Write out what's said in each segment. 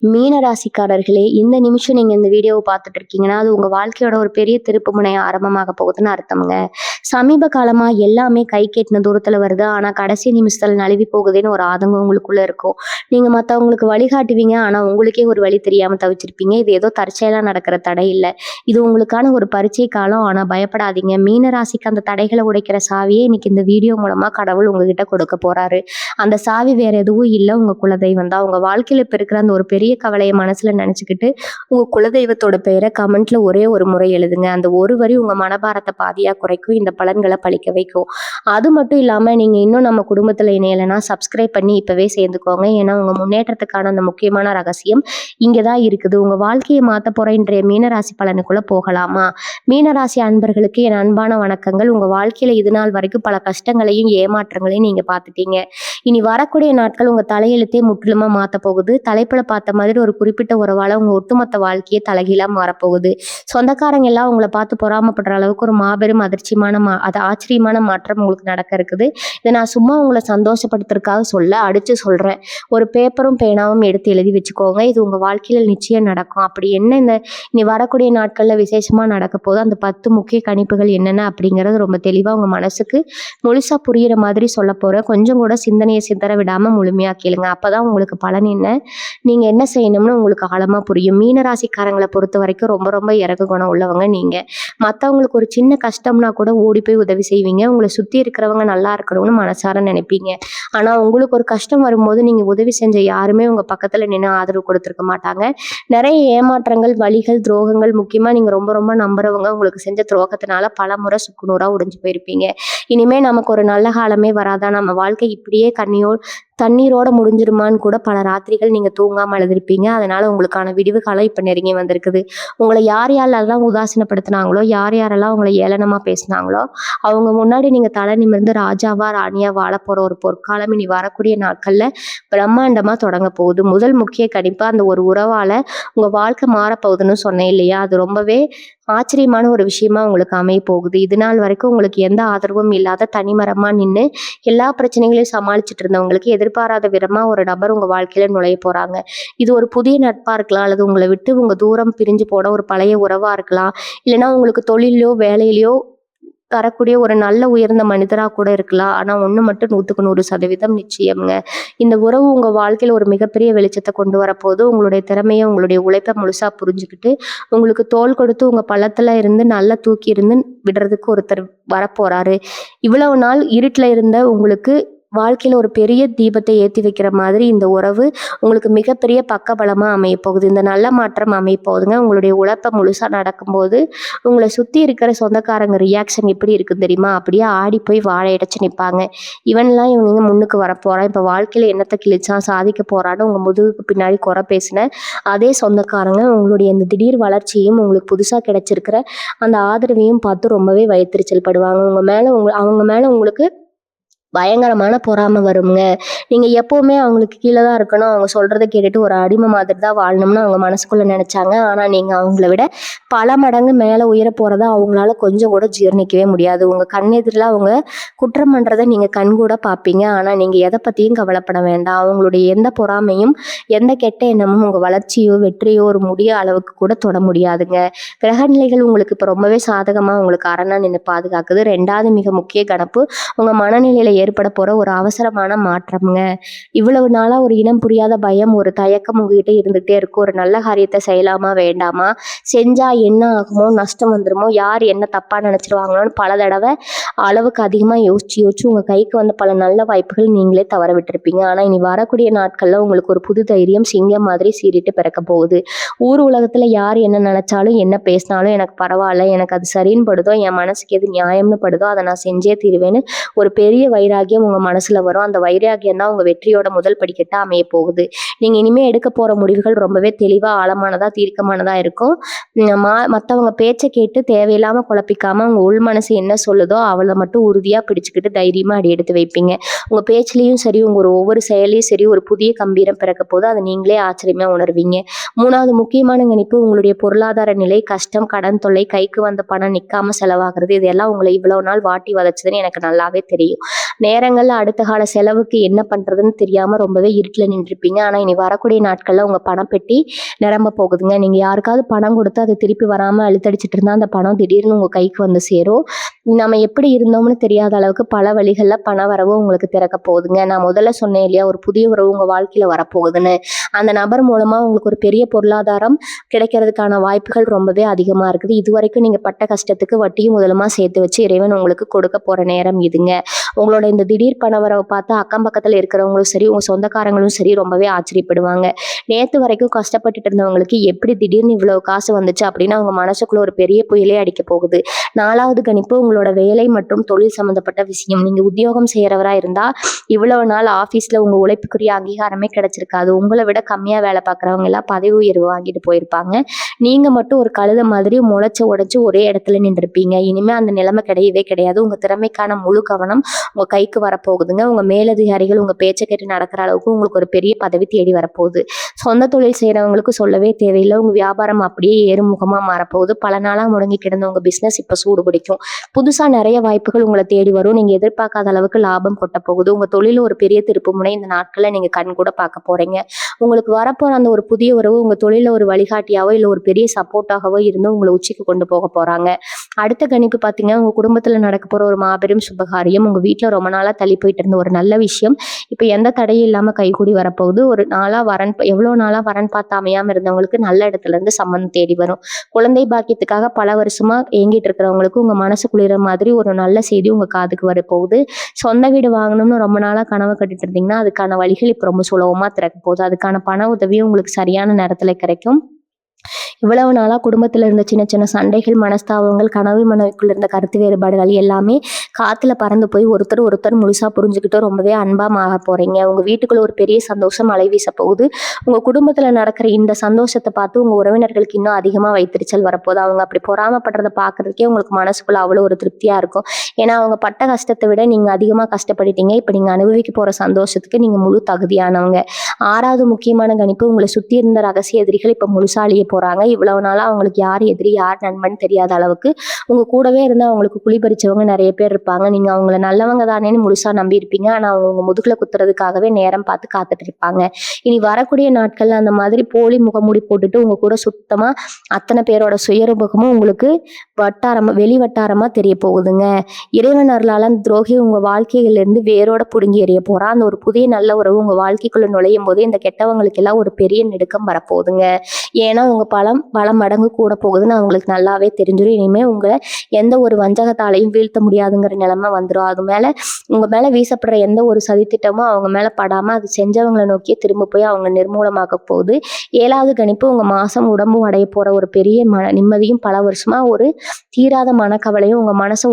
மீன ராசிக்காரர்களே, இந்த நிமிஷம் நீங்க இந்த வீடியோவ பார்த்துட்டு இருக்கீங்கன்னா, அது உங்க வாழ்க்கையோட ஒரு பெரிய திருப்புமுனை ஆரம்பமாக போகுதுன்னு அர்த்தம்ங்க. சமீப காலமா எல்லாமே கை கெட்டுன தூரத்துல வருது. ஆனா, கடைசி நிமிஷத்துல நழுவி போகுதேன்னு ஒரு ஆதங்கம் உங்களுக்குள்ள இருக்கும். நீங்க மத்தவங்களுக்கு வழிகாட்டுவீங்க. ஆனா, உங்களுக்கே ஒரு வழி தெரியாம தவிச்சிருப்பீங்க. இது ஏதோ தற்செயலா நடக்கிற தடை இல்ல. இது உங்களுக்கான ஒரு பரீட்சை காலம். ஆனா, பயப்படாதீங்க. மீன ராசிக்கு அந்த தடைகள உடைக்கிற சாவியே இன்னைக்கு இந்த வீடியோ மூலமா கடவுள் உங்ககிட்ட கொடுக்க போறாரு. அந்த சாவி வேற எதுவும் இல்ல. உங்க குலதெய்வம் தான். உங்க வாழ்க்கையில இப்ப இருக்கிற அந்த ஒரு பெரிய கவலைய மனசுல நினைச்சுக்கிட்டு, உங்க குலதெய்வத்தோட பெயர கமெண்ட்ல ஒரே ஒரு முறை எழுதுங்க. அந்த ஒரு வரி உங்க மனபாரத்த பாதியா குறைக்கும். இந்த பலன்கள பலிக்க வைக்கும். அது மட்டும் இல்லாம, நீங்க இன்னும் நம்ம குடும்பத்துல இணையலைன்னா, சப்ஸ்கிரைப் பண்ணி இப்பவே சேர்ந்துக்கோங்க. ஏன்னா, உங்க முன்னேற்றத்துக்கான அந்த முக்கியமான ரகசியம் இங்க தான் இருக்குது. உங்க வாழ்க்கைய மாத்தப் போற இன்றைய மீனராசி பலனுக்குள்ள போகலாமா? மீனராசி அன்பர்களுக்கு என் அன்பான வணக்கங்கள். உங்க வாழ்க்கையில இது நாள் வரைக்கும் பல கஷ்டங்களையும், ஏமாற்றங்களையும் நீங்க பார்த்துட்டீங்க. இனி வரக்கூடிய நாட்கள் உங்க தலையெழுத்தே முற்றிலுமா மாத்தப் போகுது. தலைப்புல பார்த்த மாதிரி ஒரு குறிப்பிட்ட உறவால உங்க ஒட்டுமொத்த வாழ்க்கையே தலைகீழா மாறப்போகுது. சொந்தக்காரங்க எல்லாம் உங்களை பார்த்து பொறாமப்படுற அளவுக்கு ஒரு மாபெரும் அது ஆச்சரியமான மாற்றம் உங்களுக்கு நடக்க இருக்குது. இதை நான் சும்மா உங்களை சந்தோஷப்படுத்துறதுக்காக அடிச்சு சொல்றேன். ஒரு பேப்பரும் பேனாவும் எடுத்து எழுதி வச்சுக்கோங்க. இது உங்க வாழ்க்கையில நிச்சயம் நடக்கும். அப்படி என்ன இந்த இனி வரக்கூடிய நாட்கள்ல விசேஷமா நடக்க போது அந்த 10 முக்கிய கணிப்புகள் என்னென்ன அப்படிங்கறது ரொம்ப தெளிவா உங்க மனசுக்கு முழுசா புரியுற மாதிரி சொல்ல போறேன். கொஞ்சம் கூட சிந்தனையை சிதற விடாம முழுமையா கேளுங்க. அப்பதான் உங்களுக்கு பலன் என்ன, நீங்க என்ன செய்யணும்னு உங்களுக்கு ஆழமா புரியும். மீன ராசிக்காரங்களை பொறுத்த வரைக்கும் ரொம்ப ரொம்ப இறக்க குணம் உள்ளவங்க நீங்க. மத்தவங்களுக்கு ஒரு சின்ன கஷ்டம்னா கூட ஓடி போய் உதவி செய்வீங்க. உங்களை சுத்தி இருக்கிறவங்க நல்லா இருக்கணும்னு மனசார நினைப்பீங்க. ஆனா உங்களுக்கு ஒரு கஷ்டம் வரும்போது நீங்க உதவி செஞ்ச யாருமே உங்க பக்கத்துல நின்று ஆதரவு கொடுத்திருக்க மாட்டாங்க. நிறைய ஏமாற்றங்கள், வலிகள், துரோகங்கள், முக்கியமா நீங்க ரொம்ப ரொம்ப நம்புறவங்க உங்களுக்கு செஞ்ச துரோகத்தினால பல முறை சுக்குநூறா உடைஞ்சு போயிருப்பீங்க. இனிமே நமக்கு ஒரு நல்ல காலமே வராதா, நம்ம வாழ்க்கை இப்படியே தண்ணீரோட முடிஞ்சிருமான்னு கூட பல ராத்திரிகள் நீங்க தூங்காம அழுதுருப்பீங்க. அதனால உங்களுக்கான விடிவு காலம் இப்ப நெருங்கி வந்திருக்குது. உங்களை யார் யாரெல்லாம் உதாசீனப்படுத்தினாங்களோ, யார் யாரெல்லாம் உங்களை ஏளனமா பேசினாங்களோ, அவங்க முன்னாடி நீங்க தலை நிமிர்ந்து ராஜாவா ராணியா வாழ போற ஒரு பொற்காலம் இனி வரக்கூடிய நாட்கள்ல பிரம்மாண்டமா தொடங்க போகுது. முதல் முக்கிய கணிப்பா அந்த ஒரு உறவால உங்க வாழ்க்கை மாறப்போகுதுன்னு சொன்னேன் இல்லையா, அது ரொம்பவே ஆச்சரியமான ஒரு விஷயமா உங்களுக்கு அமைய போகுது. இது நாள் வரைக்கும் உங்களுக்கு எந்த ஆதரவும் இல்லாத தனிமரமா நின்று எல்லா பிரச்சனைகளையும் சமாளிச்சுட்டு இருந்தவங்களுக்கு எதிர்பாராத விதமா ஒரு நபர் உங்க வாழ்க்கையில நுழைய போறாங்க. இது ஒரு புதிய நட்பா இருக்கலாம், அல்லது உங்களை விட்டு உங்க தூரம் பிரிஞ்சு போன ஒரு பழைய உறவா இருக்கலாம், இல்லைன்னா உங்களுக்கு தொழிலையோ வேலையிலையோ தரக்கூடிய ஒரு நல்ல உயர்ந்த மனிதரா கூட இருக்கலாம். ஆனா ஒண்ணு மட்டும் 100% நிச்சயம்ங்க. இந்த உறவு உங்க வாழ்க்கையில ஒரு மிகப்பெரிய வெளிச்சத்தை கொண்டு வரப்போது. உங்களுடைய திறமையை, உங்களுடைய உழைப்பை முழுசா புரிஞ்சுக்கிட்டு உங்களுக்கு தோள் கொடுத்து உங்க பள்ளத்துல இருந்து நல்லா தூக்கி இருந்து விடுறதுக்கு ஒருத்தர் வரப்போறாரு. இவ்வளவு நாள் இருட்டுல இருந்த உங்களுக்கு வாழ்க்கையில ஒரு பெரிய தீபத்தை ஏற்றி வைக்கிற மாதிரி இந்த உறவு உங்களுக்கு மிகப்பெரிய பக்கபலமா அமைய போகுது. இந்த நல்ல மாற்றம் அமைய போகுதுங்க. உங்களுடைய உழைப்பை முழுசா நடக்கும்போது உங்களை சுத்தி இருக்கிற சொந்தக்காரங்க ரியாக்ஷன் எப்படி இருக்குன்னு தெரியுமா, அப்படியே ஆடி போய் வாழை அடைச்சு நிற்பாங்க. இவங்க முன்னுக்கு வரப்போறான், இப்ப வாழ்க்கையில என்னத்தை கிழிச்சான், சாதிக்க போறான்னு உங்க முதுகுக்கு பின்னாடி குறை பேசின அதே சொந்தக்காரங்க உங்களுடைய இந்த திடீர் வளர்ச்சியும் உங்களுக்கு புதுசா கிடைச்சிருக்கிற அந்த ஆதரவையும் பார்த்து ரொம்பவே வயிற்றுச்சல் படுவாங்க. அவங்க மேல உங்களுக்கு பயங்கரமான பொறாமை வருங்க. நீங்க எப்பவுமே அவங்களுக்கு கீழே தான் இருக்கணும், அவங்க சொல்றதை கேட்டுட்டு ஒரு அடிமை மாதிரி தான் வாழணும்னு அவங்க மனசுக்குள்ள நினைச்சாங்க. ஆனா நீங்க அவங்கள விட பல மடங்கு மேல உயர போறத அவங்களால கொஞ்சம் கூட ஜீர்ணிக்கவே முடியாது. உங்க கண்ணெதிரில் அவங்க குற்றம் பண்றதை நீங்க கண்கூட பார்ப்பீங்க. ஆனா நீங்க எதை பத்தியும் கவலைப்பட வேண்டாம். அவங்களுடைய எந்த பொறாமையும் எந்த கெட்ட எண்ணமும் உங்க வளர்ச்சியோ வெற்றியோ ஒரு முடிய அளவுக்கு கூட தொட முடியாதுங்க. கிரகநிலைகள் உங்களுக்கு இப்ப ரொம்பவே சாதகமா உங்களுக்கு அரணா நின்று பாதுகாக்குது. 2வது மிக முக்கிய கணப்பு உங்க மனநிலையில ஏற்பட போற ஒரு அவசரமான மாற்றம்ங்க. இவ்வளவு நாளா ஒரு இனம் புரியாத பயம், ஒரு தயக்கம் உங்ககிட்ட இருந்துகிட்டே இருக்கும். ஒரு நல்ல காரியத்தை செய்யலாமா வேண்டாமா, செஞ்சா என்ன ஆகுமோ, நஷ்டம் வந்துருமோ, யார் என்ன தப்பா நினைச்சிருவாங்களோன்னு பல தடவை அளவுக்கு அதிகமா யோசிச்சு உங்க கைக்கு வந்த பல நல்ல வாய்ப்புகள் நீங்களே தவற விட்டுருப்பீங்க. ஆனா இனி வரக்கூடிய நாட்கள்ல உங்களுக்கு ஒரு புது தைரியம் சிங்கம் மாதிரி சீறிட்டு பிறக்க போகுது. ஊர் உலகத்துல யார் என்ன நினைச்சாலும் என்ன பேசினாலும் எனக்கு பரவாயில்ல, எனக்கு அது சரின்னு படுதோ, என் மனசுக்கு எது நியாயம்னு படுதோ அதை நான் செஞ்சே தீருவேன்னு ஒரு பெரிய வைராகியம் உங்க மனசுல வரும். அந்த வைராகியம் தான் உங்க வெற்றியோட முதல் படிக்கட்டா அமைய போகுது. நீங்க இனிமே எடுக்க போற முடிவுகள் ரொம்பவே தெளிவா, ஆழமானதா, தீர்க்கமானதா இருக்கும். மத்தவங்க பேச்சை கேட்டு தேவையில்லாம குழப்பிக்காம உங்க உள் மனசு என்ன சொல்லுதோ அவளை மட்டும் உறுதியா பிடிச்சுக்கிட்டு தைரியமா அடி எடுத்து வைப்பீங்க. உங்க பேச்சுலயும் சரி, உங்க ஒவ்வொரு செயலையும் சரி, ஒரு புதிய கம்பீரம் பிறக்க போது அதை நீங்களே ஆச்சரியமா உணர்வீங்க. 3வது முக்கியமான கணிப்பு உங்களுடைய பொருளாதார நிலை, கஷ்டம், கடன் தொல்லை, கைக்கு வந்த பணம் நிக்காம செலவாகிறது, இதெல்லாம் உங்களை இவ்வளவு நாள் வாட்டி வதைச்சதுன்னு எனக்கு நல்லாவே தெரியும். நேரங்கள்ல அடுத்த கால செலவுக்கு என்ன பண்றதுன்னு தெரியாம ரொம்பவே இருட்டுல நின்றுருப்பீங்க. ஆனா இனி வரக்கூடிய நாட்கள்ல உங்க பணப்பெட்டி நிரம்ப போகுதுங்க. நீங்க யாருக்காவது பணம் கொடுத்து அது திருப்பி வராம இழுத்தடிச்சிட்டு இருந்தா அந்த பணம் திடீர்னு உங்க கைக்கு வந்து சேரும். நம்ம எப்படி இருந்தோம்னு தெரியாத அளவுக்கு பல வழிகள்ல பண வரவு உங்களுக்கு திறக்க போகுதுங்க. நான் முதல்ல சொன்னேன் இல்லையா, ஒரு புதிய உறவு உங்க வாழ்க்கையில வரப்போகுதுன்னு. அந்த நபர் மூலமா உங்களுக்கு ஒரு பெரிய பொருளாதாரம் கிடைக்கிறதுக்கான வாய்ப்புகள் ரொம்பவே அதிகமா இருக்குது. இதுவரைக்கும் நீங்க பட்ட கஷ்டத்துக்கு வட்டியும் முதலுமா சேர்த்து வச்சு இறைவன் உங்களுக்கு கொடுக்க போற நேரம் இதுங்க. உங்களோட இந்த திடீர் பண வரவை பார்த்து அக்கம் பக்கத்துல இருக்கிறவங்களும் சரி, உங்க சொந்தக்காரங்களும் சரி ரொம்பவே ஆச்சரியப்படுவாங்க. நேத்து வரைக்கும் கஷ்டப்பட்டுட்டு இருந்தவங்களுக்கு எப்படி திடீர்னு இவ்வளவு காசு வந்துச்சு அப்படின்னு அவங்க மனசுக்குள்ள ஒரு பெரிய புயலே அடிக்க போகுது. 4வது கணிப்பு உங்களோட வேலை மற்றும் தொழில் சம்பந்தப்பட்ட விஷயம். நீங்க உத்தியோகம் செய்யறவரா இருந்தா இவ்வளவு நாள் ஆபீஸ்ல உங்க உழைப்புக்குரிய அங்கீகாரமே கிடைச்சிருக்காது. உங்களை விட கம்மியா வேலை பார்க்கறவங்க எல்லாம் பதவி உயர்வு வாங்கிட்டு போயிருப்பாங்க. நீங்க மட்டும் ஒரு கழுத மாதிரி முளைச்சு உடைச்சு ஒரே இடத்துல நின்றுருப்பீங்க. இனிமே அந்த நிலைமை கிடையவே கிடையாது. உங்க திறமைக்கான முழு கவனம் உங்க கைக்கு வரப்போகுதுங்க. உங்க மேலதிகாரிகள் உங்க பேச்சை கேட்டு நடக்கிற அளவுக்கு உங்களுக்கு ஒரு பெரிய பதவி தேடி வரப்போகுது. சொந்த தொழில் செய்யறவங்களுக்கு சொல்லவே தேவையில்லை. உங்க வியாபாரம் அப்படியே ஏறுமுகமா மாறப்போகுது. பல நாளா முடங்கி கிடந்த உங்க பிசினஸ் இப்ப சூடு பிடிக்கும். புதுசா நிறைய வாய்ப்புகள் உங்களை தேடி வரும். நீங்க எதிர்பார்க்காத அளவுக்கு லாபம் கொட்ட போகுது. உங்க தொழில ஒரு பெரிய திருப்பு முனை இந்த நாட்கள்ல நீங்க கண் கூட பார்க்க போறீங்க. உங்களுக்கு வரப்போற அந்த ஒரு புதிய உறவு உங்க தொழில ஒரு வழிகாட்டியாவோ இல்ல ஒரு பெரிய சப்போர்ட்டாகவோ இருந்து உங்களை உச்சிக்கு கொண்டு போக போறாங்க. அடுத்த கணிப்பு பாத்தீங்கன்னா, உங்க குடும்பத்துல நடக்க போற ஒரு மாபெரும் சுபகாரியம், உங்க வீட்டுல ரொம்ப நாளா தள்ளி போயிட்டு இருந்த ஒரு நல்ல விஷயம் இப்ப எந்த தடையும் இல்லாம கைகூடி வரப்போகுது. ஒரு நாளா எவ்வளவு நாளா வரன் பார்த்து அமையாம இருந்தவங்களுக்கு நல்ல இடத்துல இருந்து சம்மந்தம் தேடி வரும். குழந்தை பாக்கியத்துக்காக பல வருஷமா ஏங்கிட்டு இருக்கிறவங்களுக்கு உங்க மனசு குளிர மாதிரி ஒரு நல்ல செய்தி உங்க காதுக்கு வர போகுது. சொந்த வீடு வாங்கணும்னு ரொம்ப நாளா கனவு கட்டிட்டு இருந்தீங்கன்னா அதுக்கான வழிகள் இப்ப ரொம்ப சுலபமா திறக்க போகுது. அதுக்கான பண உதவியும் உங்களுக்கு சரியான நேரத்துல கிடைக்கும். இவ்வளவு நாளா குடும்பத்துல இருந்த சின்ன சின்ன சண்டைகள், மனஸ்தாபங்கள், கனவு மனைவிக்குள்ள இருந்த கருத்து வேறுபாடுகள் எல்லாமே காத்துல பறந்து போய் ஒருத்தர் முழுசா புரிஞ்சுக்கிட்டு ரொம்பவே அன்பா மாற போறீங்க. உங்க வீட்டுக்குள்ள ஒரு பெரிய சந்தோஷம் அலை வீச போகுது. உங்க குடும்பத்துல நடக்கிற இந்த சந்தோஷத்தை பார்த்து உங்க உறவினர்களுக்கு இன்னும் அதிகமா வைத்தறிச்சல் வரப்போகுது. அவங்க அப்படி பொறாமப்படுறத பாக்குறதுக்கே உங்களுக்கு மனசுக்குள்ள அவ்வளவு ஒரு திருப்தியா இருக்கும். ஏன்னா அவங்க பட்ட கஷ்டத்தை விட நீங்க அதிகமா கஷ்டப்பட்டுட்டீங்க. இப்ப நீங்க அனுபவிக்க போற சந்தோஷத்துக்கு நீங்க முழு தகுதியானவங்க. 6வது முக்கியமான கணிப்பு, உங்களை சுத்தி இருந்த ரகசிய எதிரிகள் இப்ப முழுசா அழிய போறாங்க. இவ்வளவு நாளா அவங்களுக்கு யார் எதிரி யார் நண்பன் தெரியாத அளவுக்கு உங்க கூடவே இருந்து அவங்களுக்கு குழிபறிச்சவங்க நிறைய பேர் இருப்பாங்க. நீங்க அவங்கள நல்லவங்க தானேன்னு முழுசா நம்பி இருப்பீங்க. ஆனா அவங்க முதுகுல குத்துறதுக்காகவே நேரம் பார்த்து காத்துட்டு இருப்பாங்க. இனி வரக்கூடிய நாட்கள்ல அந்த மாதிரி போலி முகமூடி போட்டுட்டு உங்க கூட சுத்தமா அத்தனை பேரோட சுயரூபமும் உங்களுக்கு வெளி வட்டாரமா தெரிய போகுதுங்க. இறைவன் அருளால அந்த துரோகி உங்க வாழ்க்கையில இருந்து வேரோட புடுங்கி எறிய போறான். அந்த ஒரு புதிய நல்ல உறவு உங்க வாழ்க்கைக்குள்ள நுழையும் போது இந்த கெட்டவங்களுக்கு எல்லாம் ஒரு பெரிய நெருக்கம் வரப்போகுதுங்க. ஏன்னா உங்க பல மடங்கு கூட போகுதுன்னு அவங்களுக்கு நல்லாவே தெரிஞ்சிடும். இனிமே உங்களை எந்த ஒரு வஞ்சகத்தாலையும் வீழ்த்த முடியாதுங்கிற நிலைமை வந்துடும். அது மேல உங்க மேல வீசப்படுற எந்த ஒரு சதித்திட்டமும் அவங்க மேல படாம அது செஞ்சவங்களை நோக்கியே திரும்ப போய் அவங்க நிர்மூலமாக்க போகுது. 7வது கணிப்பு, உங்க மாசம் உடம்பும் அடைய போற ஒரு பெரிய நிம்மதியும் பல வருஷமா ஒரு தீராத மனக்கவலையும் உங்க மனசை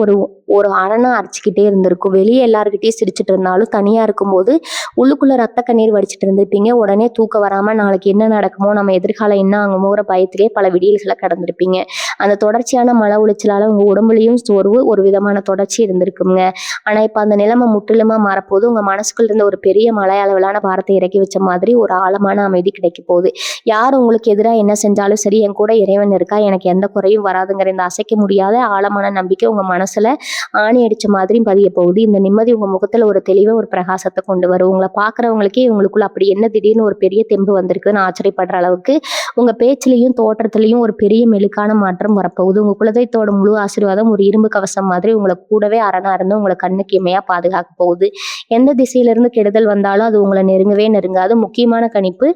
ஒரு அரணா அரைச்சிக்கிட்டே இருந்திருக்கும். வெளியே எல்லாருக்கிட்டையும் சிரிச்சுட்டு இருந்தாலும் தனியா இருக்கும்போது உள்ளுக்குள்ள ரத்த கண்ணீர் வடிச்சிட்டு இருந்திருப்பீங்க. உடனே தூக்கம் வராம நாளைக்கு என்ன நடக்குமோ, நம்ம எதிர்காலம் என்ன ஆகுமோற பயத்திலே பல விடியல்களை கடந்திருப்பீங்க. அந்த தொடர்ச்சியான மன உளைச்சலால உங்க உடம்புலையும் சோர்வு ஒரு விதமான தொடர்ச்சி இருந்திருக்குங்க. ஆனா இப்ப அந்த நிலைமை முற்றிலுமா மாறப்போது. உங்க மனசுக்குள்ள இருந்த ஒரு பெரிய மலை அளவிலான பாரத்தை இறக்கி வச்ச மாதிரி ஒரு ஆழமான அமைதி கிடைக்க போகுது. யார் உங்களுக்கு எதிராக என்ன செஞ்சாலும் சரி, என் கூட இறைவன் இருக்கா, எனக்கு எந்த குறையும் வராதுங்கிற இந்த அசைக்க முடியாத ஆழமான நம்பிக்கை உங்க மனசுல ஆணி அடிச்ச மாதிரி பதிய போகுது. இந்த நிம்மதி உங்க முகத்துல ஒரு தெளிவை ஒரு பிரகாசத்தை கொண்டு வரும். உங்களை பாக்குறவங்களுக்கே இவங்களுக்குள்ள அப்படி என்ன திடீர்னு ஒரு பெரிய தெம்பு வந்திருக்குன்னு ஆச்சரியப்படுற அளவுக்கு உங்க பேச்சிலையும் தோற்றத்திலையும் ஒரு பெரிய மெழுக்கான மாற்றம் வரப்போகுது. உங்க குலதெய்வத்தோட முழு ஆசீர்வாதம் ஒரு இரும்பு கவசம் மாதிரி உங்களை கூடவே அரணா இருந்து உங்களை கண்ணுக்கு இமையா பாதுகாக்க போகுது. எந்த திசையில இருந்து கெடுதல் வந்தாலும் அது உங்களை நெருங்காது. முக்கியமான கணிப்பு,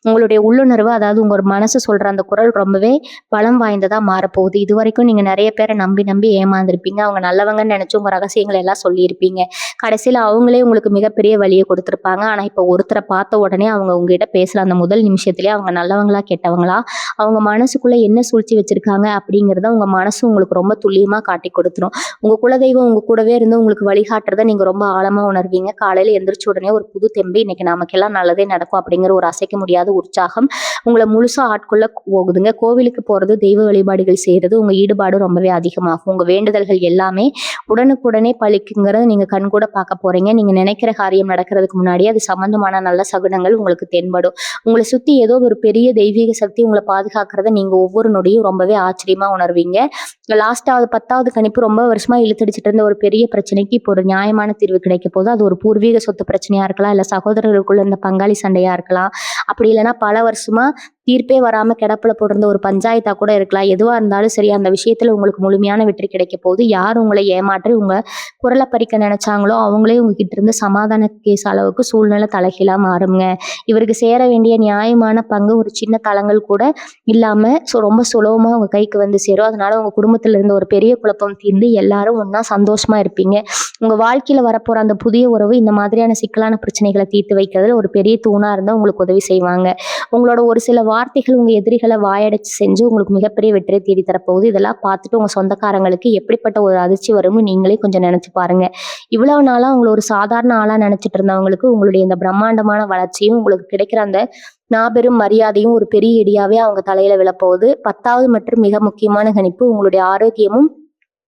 உங்களுடைய உள்ளுணர்வு, அதாவது உங்க மனசு சொல்ற அந்த குரல் ரொம்பவே பலம் வாய்ந்ததா மாறப்போகுது. இது வரைக்கும் நீங்க நிறைய பேரை நம்பி ஏமாந்துருப்பீங்க. அவங்க நல்லவங்கன்னு நினைச்சு உங்க ரகசியங்களை எல்லாம் சொல்லியிருப்பீங்க. கடைசியில அவங்களே உங்களுக்கு மிகப்பெரிய வழியை கொடுத்திருப்பாங்க. ஆனா இப்ப ஒருத்தரை பார்த்த உடனே அவங்க உங்ககிட்ட பேசல அந்த முதல் நிமிஷத்திலேயே அவங்க நல்லவங்களா கெட்டவங்களா, அவங்க மனசுக்குள்ள என்ன சூழ்ச்சி வச்சிருக்காங்க அப்படிங்கிறத உங்க மனசு உங்களுக்கு ரொம்ப துல்லியமா காட்டி கொடுத்துரும். உங்க குலதெய்வம் உங்க கூடவே இருந்து உங்களுக்கு வழிகாட்டுறத நீங்க ரொம்ப ஆழமா உணர்வீங்க. காலையில எந்திரிச்ச உடனே ஒரு புது தெம்பு, இன்னைக்கு நமக்கெல்லாம் நல்லதே நடக்கும் அப்படிங்கிற ஒரு அசைக்க முடியாத உற்சாகம் உங்களை முழுசா ஆட்கொள்ள போகுதுங்க. கோவிலுக்கு போறது, தெய்வ வழிபாடுகள் செய்யறது உங்க ஈடுபாடு ரொம்பவே அதிகமாகும். உங்க வேண்டுதல்கள் எல்லாமே உடனுக்குடனே பழிக்குங்கிறத நீங்க கண்கூட பார்க்க போறீங்க. நீங்க நினைக்கிற காரியம் நடக்கிறதுக்கு முன்னாடியே அது சம்பந்தமான நல்ல சகுனங்கள் உங்களுக்கு தென்படும். உங்களை சுத்தி ஏதோ ஒரு பெரிய தெய்வீக சக்தி உங்களை பாதுகாக்கிறத நீங்க ஒவ்வொரு நொடியும் ரொம்பவே ஆச்சரியமா உணர்வீங்க. லாஸ்ட்டாவது 10வது கணிப்பு ரொம்ப வருஷமா இழுத்தடிச்சிட்டு இருந்த ஒரு பெரிய பிரச்சனைக்கு இப்போ ஒரு நியாயமான தீர்வு கிடைக்க போகுது. அது ஒரு பூர்வீக சொத்து பிரச்சனையா இருக்கலாம், இல்ல சகோதரர்களுக்குள்ள இந்த பங்காளி சண்டையா இருக்கலாம், அப்படி இல்லைன்னா பல வருஷமா தீர்ப்பே வராம கிடப்புல போட்டிருந்த ஒரு பஞ்சாயத்தா கூட இருக்கலாம். எதுவா இருந்தாலும் சரி, அந்த விஷயத்துல உங்களுக்கு முழுமையான வெற்றி கிடைக்க போகுது. யார் உங்களை ஏமாற்றி உங்க குரலை பறிக்க நினைச்சாங்களோ அவங்களே உங்ககிட்ட இருந்து சமாதான கேஸ் அளவுக்கு சூழ்நிலை தலைகீழா மாறுங்க. இவருக்கு சேர வேண்டிய நியாயமான பங்கு ஒரு சின்ன தளங்கள் கூட இல்லாம ரொம்ப சுலபமா உங்க கைக்கு வந்து சேரும். அதனால உங்க குடும்பத்துல இருந்த ஒரு பெரிய குழப்பம் தீர்ந்து எல்லாரும் ஒண்ணா சந்தோஷமா இருப்பீங்க. உங்க வாழ்க்கையில வரப்போற அந்த புதிய உறவு இந்த மாதிரியான சிக்கலான பிரச்சனைகளை தீர்த்து வைக்கிறதுல ஒரு பெரிய தூணா இருந்தா உங்களுக்கு உதவி செய்வாங்க. உங்களோட ஒரு சில வார்த்தைகள் உங்க எதிரிகளை வாயடைச்சு செஞ்சு உங்களுக்கு மிகப்பெரிய வெற்றியை தேடி தரப்போகுது. இதெல்லாம் பார்த்துட்டு உங்க சொந்தக்காரங்களுக்கு எப்படிப்பட்ட ஒரு அதிர்ச்சி வரும்னு நீங்களே கொஞ்சம் நினைச்சு பாருங்க. இவ்வளவு நாளா உங்களை ஒரு சாதாரண ஆளா நினைச்சிட்டு இருந்தவங்களுக்கு உங்களுடைய இந்த பிரம்மாண்டமான வளர்ச்சியும் உங்களுக்கு கிடைக்கிற அந்த மாபெரும் மரியாதையும் ஒரு பெரிய இடியாவே அவங்க தலையில விழப்போகுது. 10வது மற்றும் மிக முக்கியமான கணிப்பு உங்களுடைய ஆரோக்கியமும்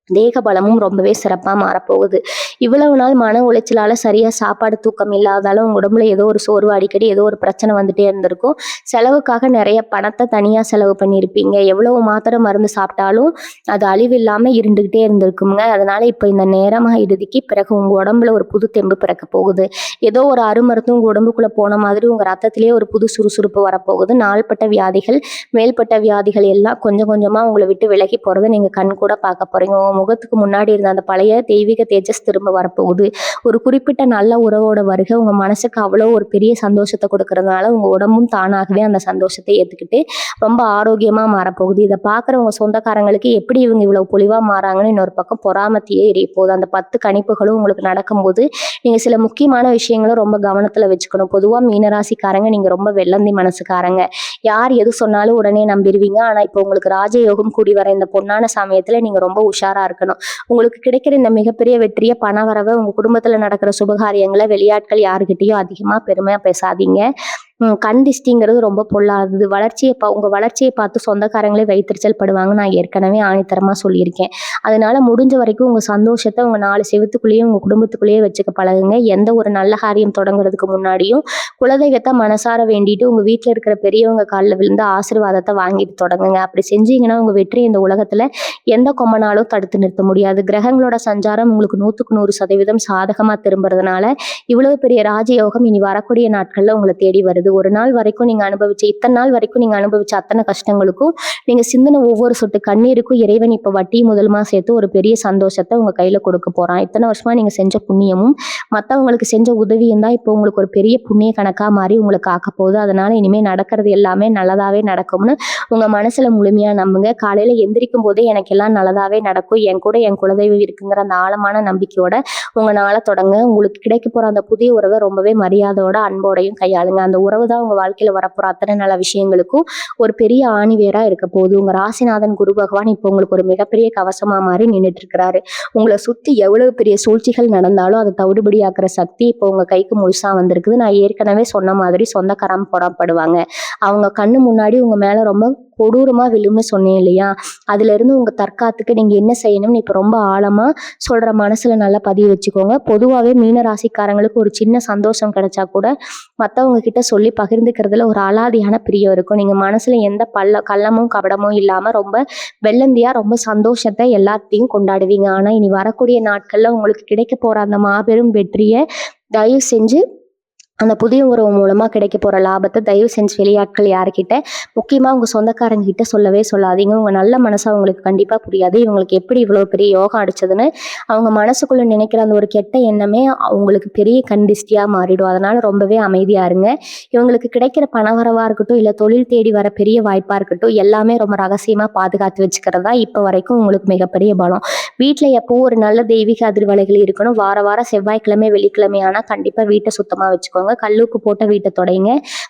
தேக பலமும் ரொம்பவே சிறப்பா மாறப்போகுது. இவ்வளவு நாள் மன உளைச்சலால சரியா சாப்பாடு தூக்கம் இல்லாதாலும் உங்க உடம்புல ஏதோ ஒரு சோர்வு, அடிக்கடி ஏதோ ஒரு பிரச்சனை வந்துட்டே இருந்திருக்கும். செலவுக்காக நிறைய பணத்தை தனியா செலவு பண்ணியிருப்பீங்க. எவ்வளவு மாத்திரை மருந்து சாப்பிட்டாலும் அது அழிவு இல்லாம இருந்துகிட்டே இருந்திருக்குங்க. அதனால இப்ப இந்த நேரமா இறுதிக்கு பிறகு உங்க உடம்புல ஒரு புது தெம்பு பிறக்க போகுது. ஏதோ ஒரு அருமருத்துவம் உங்க உடம்புக்குள்ள போன மாதிரி உங்க ரத்தத்திலேயே ஒரு புது சுறுசுறுப்பு வரப்போகுது. நாள்பட்ட வியாதிகள், மேல்பட்ட வியாதிகள் எல்லாம் கொஞ்சம் கொஞ்சமா உங்களை விட்டு விலகி போறதை நீங்க கண் கூட பார்க்க போறீங்க. முகத்துக்கு முன்னாடி இருந்த அந்த பழைய தெய்வீக தேஜஸ் திரும்ப வரப்போகுது. ஒரு குறிப்பிட்ட நல்ல உறவோட வருகை உங்க மனசுக்கு அவ்வளோ ஒரு பெரிய சந்தோஷத்தை கொடுக்கறதுனால உங்க உடம்பும் தானாகவே அந்த சந்தோஷத்தை ஏத்துக்கிட்டு ரொம்ப ஆரோக்கியமா மாறப்போகுது. இதை பார்க்குற உங்க சொந்தக்காரங்களுக்கு எப்படி இவங்க இவ்வளவு பொலிவா மாறாங்கன்னு இன்னொரு பக்கம் பொறாமத்தையே எரிய போகுது. அந்த 10 கணிப்புகளும் உங்களுக்கு நடக்கும்போது நீங்க சில முக்கியமான விஷயங்களும் ரொம்ப கவனத்துல வச்சுக்கணும். பொதுவா மீனராசிக்காரங்க நீங்க ரொம்ப வெள்ளந்தி மனசுக்காரங்க. யார் எது சொன்னாலும் உடனே நம்பிடுவீங்க. ஆனா இப்போ உங்களுக்கு ராஜயோகம் கூடி வர இந்த பொன்னான சமயத்துல நீங்க ரொம்ப உஷாரா இருக்கணும். உங்களுக்கு கிடைக்கிற இந்த மிகப்பெரிய வெற்றியை, பண வரவை, உங்க குடும்பத்துல நடக்கிற சுபகாரியங்களை வெளியாட்கள் யாருக்கிட்டையும் அதிகமா பெருமையா பேசாதீங்க. கண் திஷ்டிங்கிறது ரொம்ப பொல்லாதது. உங்க வளர்ச்சியை பார்த்து சொந்தக்காரங்களே வைத்தறிச்சல் படுவாங்க. நான் ஏற்கனவே ஆணித்தரமா சொல்லியிருக்கேன். அதனால முடிஞ்ச வரைக்கும் உங்க சந்தோஷத்தை உங்க 4 செவத்துக்குள்ளேயே உங்க குடும்பத்துக்குள்ளேயே வச்சுக்க பழகுங்க. எந்த ஒரு நல்ல காரியம் தொடங்குறதுக்கு முன்னாடியும் குலதெய்வத்தை மனசார வேண்டிட்டு உங்க வீட்டுல இருக்கிற பெரியவங்க காலில் விழுந்து ஆசீர்வாதத்தை வாங்கிட்டு தொடங்குங்க. அப்படி செஞ்சீங்கன்னா உங்க வெற்றி இந்த உலகத்துல எந்த கொம்பனாலும் தடுத்து நிறுத்த முடியாது. கிரகங்களோட சஞ்சாரம் உங்களுக்கு 100க்கு 100% சாதகமா திரும்புறதுனால இவ்வளவு பெரிய ராஜயோகம் இனி வரக்கூடிய நாட்கள்ல உங்களை தேடி வருது. ஒரு நாள் வரைக்கும் நீங்க இத்தனை நாள் வரைக்கும் நீங்க அனுபவிச்ச அத்தனை கஷ்டங்களுக்கும் நீங்க சிந்தின ஒவ்வொரு சொட்டு கண்ணீருக்கும் இறைவன் இப்ப வட்டி முதலுமா சேர்த்து ஒரு பெரிய சந்தோஷத்தை உங்க கையில கொடுக்க போறான். இத்தனை வருஷமா நீங்க செஞ்ச புண்ணியமும் மத்தவங்களுக்கு செஞ்ச உதவியும் தான் இப்போ உங்களுக்கு ஒரு பெரிய புண்ணிய கணக்கா மாறி உங்களுக்கு ஆக்க போகுது. அதனால இனிமே நடக்கிறது எல்லாமே நல்லதாவே நடக்கும்னு உங்க மனசுல முழுமையா நம்புங்க. காலையில எந்திரிக்கும் போதே எனக்கு எல்லாம் நல்லதாவே நடக்கும், என் கூட என் குலதெய்வம் இருக்குங்கிற அந்த ஆழமான நம்பிக்கையோட உங்க நாளை தொடங்க. உங்களுக்கு கிடைக்க போற அந்த புதிய உறவை ரொம்பவே மரியாதையோட அன்போடையும் கையாளுங்க. அந்த உறவு தான் உங்க வாழ்க்கையில வரப்போற அத்தனை நல்ல விஷயங்களுக்கும் ஒரு பெரிய ஆணிவேரா இருக்க போகுது. உங்க ராசிநாதன் குரு பகவான் இப்போ உங்களுக்கு ஒரு மிகப்பெரிய கவசமா மாறி நின்றுட்டு இருக்கிறாரு. உங்களை சுத்தி எவ்வளவு பெரிய சூழ்ச்சிகள் நடந்தாலும் அதை தவிடுபடியாக்குற சக்தி இப்போ உங்க கைக்கு முழுசா வந்திருக்குது. நான் ஏற்கனவே சொன்ன மாதிரி சொந்தக்காரம் புறப்படுவாங்க. அவங்க கண்ணு முன்னாடி உங்க மேல ரொம்ப கொடூரமா விழும்னு சொன்னேன் இல்லையா? அதுல இருந்து உங்க தற்காத்துக்கு நீங்க என்ன செய்யணும்னு இப்ப ரொம்ப ஆழமா சொல்ற மனசுல நல்லா பதிய வச்சுக்கோங்க. பொதுவாவே மீன ராசிக்காரங்களுக்கு ஒரு சின்ன சந்தோஷம் கிடைச்சா கூட மத்தவங்க கிட்ட சொல்லி பகிர்ந்துக்கிறதுல ஒரு அலாதியான பிரியம் இருக்கும். நீங்க மனசுல எந்த கள்ளமும் கபடமும் இல்லாம ரொம்ப வெள்ளந்தியா ரொம்ப சந்தோஷத்தை எல்லாத்தையும் கொண்டாடுவீங்க. ஆனா இனி வரக்கூடிய நாட்கள்ல உங்களுக்கு கிடைக்க போற அந்த மாபெரும் வெற்றியை தயவு செஞ்சு அந்த புதிய உறவு மூலமா கிடைக்க போற லாபத்தை தயவு செஞ்சு வெளியாட்கள் யாருக்கிட்ட, முக்கியமா உங்க சொந்தக்காரங்க கிட்ட சொல்லவே சொல்லாதீங்க. உங்க நல்ல மனசு அவங்களுக்கு கண்டிப்பா புரியாது. இவங்களுக்கு எப்படி இவ்வளவு பெரிய யோகம் அடிச்சதுன்னு அவங்க மனசுக்குள்ள நினைக்கிற அந்த ஒரு கெட்ட எண்ணமே அவங்களுக்கு பெரிய கண்டிஸ்டியா மாறிடும். அதனால ரொம்பவே அமைதியா இருங்க. இவங்களுக்கு கிடைக்கிற பணவரவா இருக்கட்டும், இல்ல தொழில் தேடி வர பெரிய வாய்ப்பா இருக்கட்டும், எல்லாமே ரொம்ப ரகசியமா பாதுகாத்து வச்சுக்கிறதா இப்ப வரைக்கும் உங்களுக்கு மிகப்பெரிய பலம். வீட்டுல எப்போ ஒரு நல்ல தெய்வீக அதிர்வலைகள் இருக்கணும். வாரம் செவ்வாய்க்கிழமை வெள்ளிக்கிழமை ஆனா கண்டிப்பா வீட்டை சுத்தமா வச்சுக்கோங்க. கல்லுக்கு போட்ட வீட்டை தொடைங்க.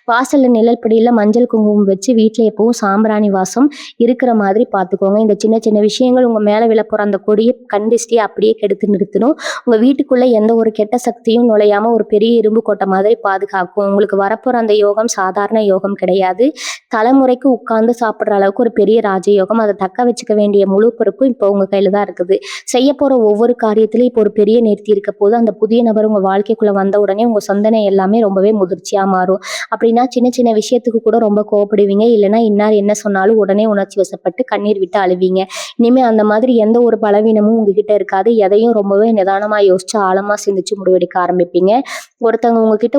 வாசல்ல நிழல் படியில மஞ்சள் குங்குமம் வச்சு வீட்டுல எப்பவும் சாம்பிராணி வாசம் இருக்கிற மாதிரி பாத்துக்கோங்க. இந்த சின்ன சின்ன விஷயங்கள் உங்க மேல விழப்போற அந்த கொடியை கண்டிஸ்டியை அப்படியே கெடுத்து நிறுத்தணும். உங்க வீட்டுக்குள்ள எந்த ஒரு கெட்ட சக்தியும் நுழையாம ஒரு பெரிய இரும்பு கோட்டை மாதிரி பாதுகாக்கும். உங்களுக்கு வரப்போற அந்த யோகம் சாதாரண யோகம் கிடையாது. தலைமுறைக்கு உட்கார்ந்து சாப்பிடுற அளவுக்கு ஒரு பெரிய ராஜயோகம். அதை தக்க வச்சுக்க வேண்டிய முழு பொறுப்பு இப்போ உங்க கையில தான் இருக்குது. செய்ய போற ஒவ்வொரு காரியத்திலும் இப்போ ஒரு பெரிய நேர்த்தி இருக்க போது அந்த புதிய நபர் உங்க வாழ்க்கைக்குள்ள வந்த உடனே உங்க சிந்தனை எல்லாமே ரொம்பவே முதிர்ச்சியா மாறும். அப்படின்னா சின்ன சின்ன விஷயத்துக்கு கூட ரொம்ப கோவப்படுவீங்க. இல்லைன்னா இன்னார் என்ன சொன்னாலும் உடனே உணர்ச்சி வசப்பட்டு கண்ணீர் விட்டு அழுவீங்க. இனிமே அந்த மாதிரி எந்த ஒரு பலவீனமும் உங்ககிட்ட இருக்காது. எதையும் ரொம்பவே நிதானமா யோசிச்சு ஆழமா சிந்திச்சு முடிவெடுக்க ஆரம்பிப்பீங்க. ஒருத்தவங்க உங்ககிட்ட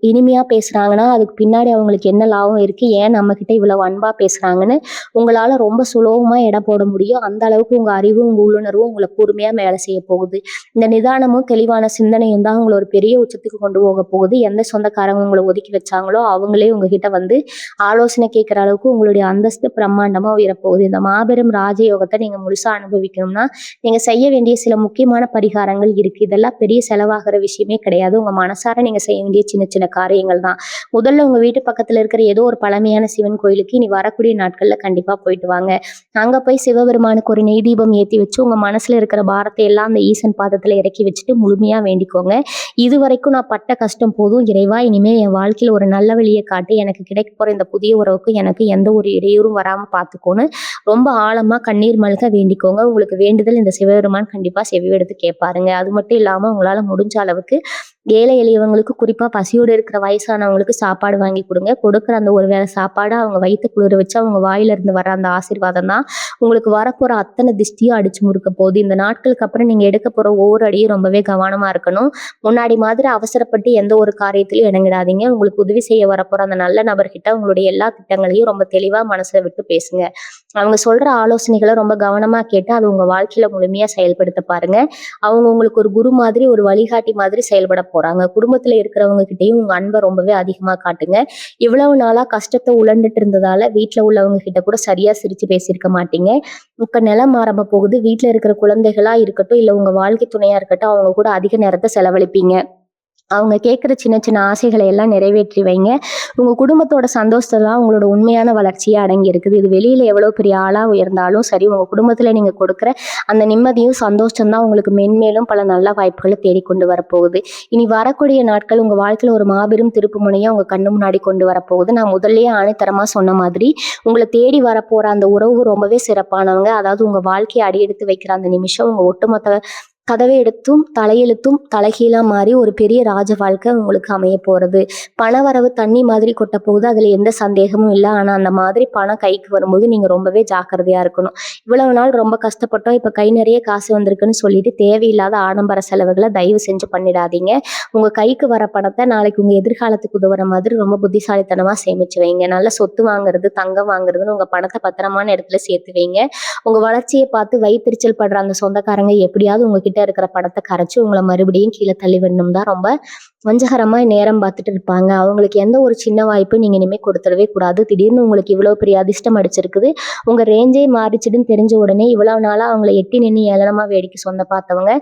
இனிமையா பேசுறாங்கன்னா அதுக்கு பின்னாடி அவங்களுக்கு என்ன லாபம் இருக்கு, ஏன் நம்ம கிட்ட இவ்வளவு அன்பா பேசுறாங்கன்னு உங்களால ரொம்ப சுலபமா எடை போட முடியும். அந்த அளவுக்கு உங்க அறிவு உங்க உள்ளுணர்வும் உங்களை கூர்மையா வேலை செய்ய போகுது. இந்த நிதானமும் தெளிவான சிந்தனையும் தான் உங்களை ஒரு பெரிய உச்சத்துக்கு கொண்டு போக போகுது. எந்த சொந்தக்காரங்க உங்களை ஒதுக்கி வச்சாங்களோ அவங்களே உங்ககிட்ட வந்து ஆலோசனை கேட்கிற அளவுக்கு உங்களுடைய அந்தஸ்து பிரம்மாண்டமா உயரப்போகுது. இந்த மாபெரும் ராஜயோகத்தை நீங்க முழுசா அனுபவிக்கணும்னா நீங்க செய்ய வேண்டிய சில முக்கியமான பரிகாரங்கள் இருக்கு. இதெல்லாம் பெரிய செலவாகிற விஷயமே கிடையாது. உங்க மனசார நீங்க செய்ய வேண்டிய சின்ன சின்ன காரியங்கள் தான். முதல்ல உங்க வீட்டு பக்கத்துல இருக்கிற ஏதோ ஒரு பழமையான சிவன் கோயிலுக்கு இனி வரக்கூடிய நாட்கள்ல கண்டிப்பா போயிட்டு வாங்க. அங்க போய் சிவபெருமானுக்கு ஒரு நெய் தீபம் ஏத்தி வச்சு உங்க மனசுல இருக்கிற பாரத்தை எல்லாம் அந்த ஈசன் பாதத்துல இறக்கி வச்சுட்டு முழுமையா வேண்டிக்கோங்க. இது வரைக்கும் நான் பட்ட கஷ்டம் போதும் இறைவா, இனிமே என் வாழ்க்கையில ஒரு நல்ல வழியை காட்டி எனக்கு கிடைக்க போற இந்த புதிய உறவுக்கு எனக்கு எந்த ஒரு இடையூறும் வராம பார்த்துக்கோன்னு ரொம்ப ஆழமா கண்ணீர் மல்க வேண்டிக்கோங்க. உங்களுக்கு வேண்டுதல் இந்த சிவபெருமான் கண்டிப்பா செவியெடுத்து கேட்பாருங்க. அது மட்டும் இல்லாம உங்களால முடிஞ்ச அளவுக்கு ஏழை எளியவங்களுக்கு, குறிப்பா பசியோடு இருக்கிற வயசானவங்களுக்கு சாப்பாடு வாங்கி கொடுங்க. கொடுக்குற அந்த ஒரு வேளை சாப்பாடு அவங்க வயிற்று குளிர வச்சு அவங்க வாயில இருந்து வர அந்த ஆசீர்வாதம் தான் உங்களுக்கு வரப்போற அத்தனை திஷ்டியும் அடிச்சு முறுக்க போகுது. இந்த நாட்களுக்கு அப்புறம் நீங்க எடுக்க போற ஒவ்வொரு அடியும் ரொம்பவே கவனமா இருக்கணும். முன்னாடி மாதிரி அவசரப்பட்டு எந்த ஒரு காரியத்திலையும் இறங்கிடாதீங்க. உங்களுக்கு உதவி செய்ய வரப்போற அந்த நல்ல நபர்கிட்ட உங்களுடைய எல்லா திட்டங்களையும் ரொம்ப தெளிவா மனசுல விட்டு பேசுங்க. அவங்க சொல்ற ஆலோசனைகளை ரொம்ப கவனமா கேட்டு அது உங்க வாழ்க்கையில முழுமையா செயல்படுத்த பாருங்க. அவங்க உங்களுக்கு ஒரு குரு மாதிரி, ஒரு வழிகாட்டி மாதிரி செயல்பட போறாங்க. குடும்பத்துல இருக்கிறவங்க கிட்டையும் உங்க அன்பை ரொம்பவே அதிகமா காட்டுங்க. இவ்வளவு நாளா கஷ்டத்தை உழண்டுட்டு இருந்ததால வீட்டுல உள்ளவங்க கிட்ட கூட சரியா சிரிச்சு பேசியிருக்க மாட்டீங்க. இப்ப நிலம் ஆரம்ப போகுது. வீட்டுல இருக்கிற குழந்தைகளா இருக்கட்டும், இல்ல உங்க வாழ்க்கை துணையா இருக்கட்டும், அவங்க கூட அதிக நேரத்தை செலவழிப்பீங்க. அவங்க கேட்குற சின்ன சின்ன ஆசைகளை எல்லாம் நிறைவேற்றி வைங்க. உங்க குடும்பத்தோட சந்தோஷத்தெல்லாம் உங்களோட உண்மையான வளர்ச்சியே அடங்கி இருக்குது. இது வெளியில எவ்வளவு பெரிய ஆளா உயர்ந்தாலும் சரி, உங்க குடும்பத்துல நீங்க கொடுக்குற அந்த நிம்மதியும் சந்தோஷம் தான் உங்களுக்கு மென்மேலும் பல நல்ல வாய்ப்புகளை தேடிக்கொண்டு வரப்போகுது. இனி வரக்கூடிய நாட்கள் உங்க வாழ்க்கையில ஒரு மாபெரும் திருப்பு முனையா உங்க கண்ணு முன்னாடி கொண்டு வரப்போகுது. நான் முதல்லயே ஆணித்தரமா சொன்ன மாதிரி உங்களை தேடி வரப்போற அந்த உறவு ரொம்பவே சிறப்பானவங்க. அதாவது உங்க வாழ்க்கையை அடியெடுத்து வைக்கிற அந்த நிமிஷம் உங்க ஒட்டுமொத்த கதவை எடுத்தும் தலையெழுத்தும் தலைகீழா மாறி ஒரு பெரிய ராஜ வாழ்க்கை உங்களுக்கு அமைய போறது. பணவரவு தண்ணி மாதிரி கொட்ட போகுது, அதுல எந்த சந்தேகமும் இல்லை. ஆனா அந்த மாதிரி பணம் கைக்கு வரும்போது நீங்க ரொம்பவே ஜாக்கிரதையா இருக்கணும். இவ்வளவு நாள் ரொம்ப கஷ்டப்பட்டோம், இப்ப கை நிறைய காசு வந்திருக்குன்னு சொல்லிட்டு தேவையில்லாத ஆடம்பர செலவுகளை தயவு செஞ்சு பண்ணிடாதீங்க. உங்க கைக்கு வர பணத்தை நாளைக்கு உங்க எதிர்காலத்துக்கு உதவுற மாதிரி ரொம்ப புத்திசாலித்தனமா சேமிச்சு வைங்க. நல்ல சொத்து வாங்குறது, தங்கம் வாங்குறதுன்னு உங்க பணத்தை பத்திரமான இடத்துல சேர்த்து வைங்க. உங்க வளர்ச்சியை பார்த்து வயிற்றுச்சல் படுற அந்த சொந்தக்காரங்க எப்படியாவது உங்ககிட்ட இருக்கிற பணத்தை கரைச்சு உங்களை மறுபடியும் கீழே தள்ளி விடணும் தான் ரொம்ப வஞ்சகரமா நேரம் பார்த்துட்டு இருப்பாங்க. அவங்களுக்கு எந்த ஒரு சின்ன வாய்ப்பு நீங்க இனிமே கொடுத்துடவே கூடாது. திடீர்னு உங்களுக்கு இவ்வளவு பெரிய அதிர்ஷ்டம் அடிச்சிருக்குது, உங்க ரேஞ்சே மாறிச்சுன்னு தெரிஞ்ச உடனே இவ்வளவு நாளா அவங்களை எட்டி நின்று ஏளனமா வேடிக்கை சொந்த பார்த்தவங்க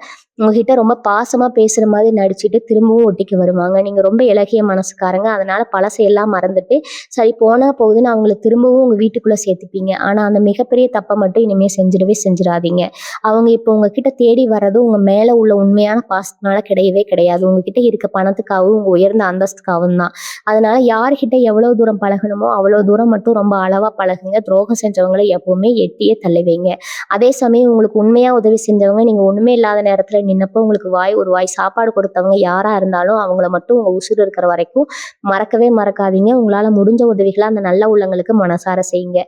உங்ககிட்ட ரொம்ப பாசமா பேசுற மாதிரி நடிச்சுட்டு திரும்பவும் ஒட்டிக்கு வருவாங்க. நீங்க ரொம்ப இலகிய மனசுக்காரங்க. அதனால பழசையெல்லாம் மறந்துட்டு சரி போனா போகுதுன்னு அவங்கள திரும்பவும் உங்க வீட்டுக்குள்ள சேர்த்துப்பீங்க. ஆனா அந்த மிகப்பெரிய தப்பை மட்டும் இனிமே செஞ்சிடாதீங்க. அவங்க இப்போ உங்ககிட்ட தேடி வர்றது உங்க மேல உள்ள உண்மையான பாசத்தினால கிடையவே கிடையாது. உங்ககிட்ட இருக்க பணத்துக்காகவும் உங்க உயர்ந்த அந்தஸ்துக்காகவும் தான். அதனால யார்கிட்ட எவ்வளவு தூரம் பழகணுமோ அவ்வளவு தூரம் மட்டும் ரொம்ப அளவா பழகுங்க. துரோகம் செஞ்சவங்களை எப்பவுமே எட்டியே தள்ளுவீங்க. அதே சமயம் உங்களுக்கு உண்மையா உதவி செஞ்சவங்க நீங்க ஒண்ணுமே இல்லாத நேரத்துல நின்னப்போ உங்களுக்கு ஒரு வாய் சாப்பாடு கொடுத்தவங்க யாரா இருந்தாலும் அவங்கள மட்டும் உங்க உசுறு இருக்கிற வரைக்கும் மறக்கவே மறக்காதீங்க. உங்களால முடிஞ்ச உதவிகளை அந்த நல்ல உள்ளங்களுக்கு மனசார செய்யுங்க.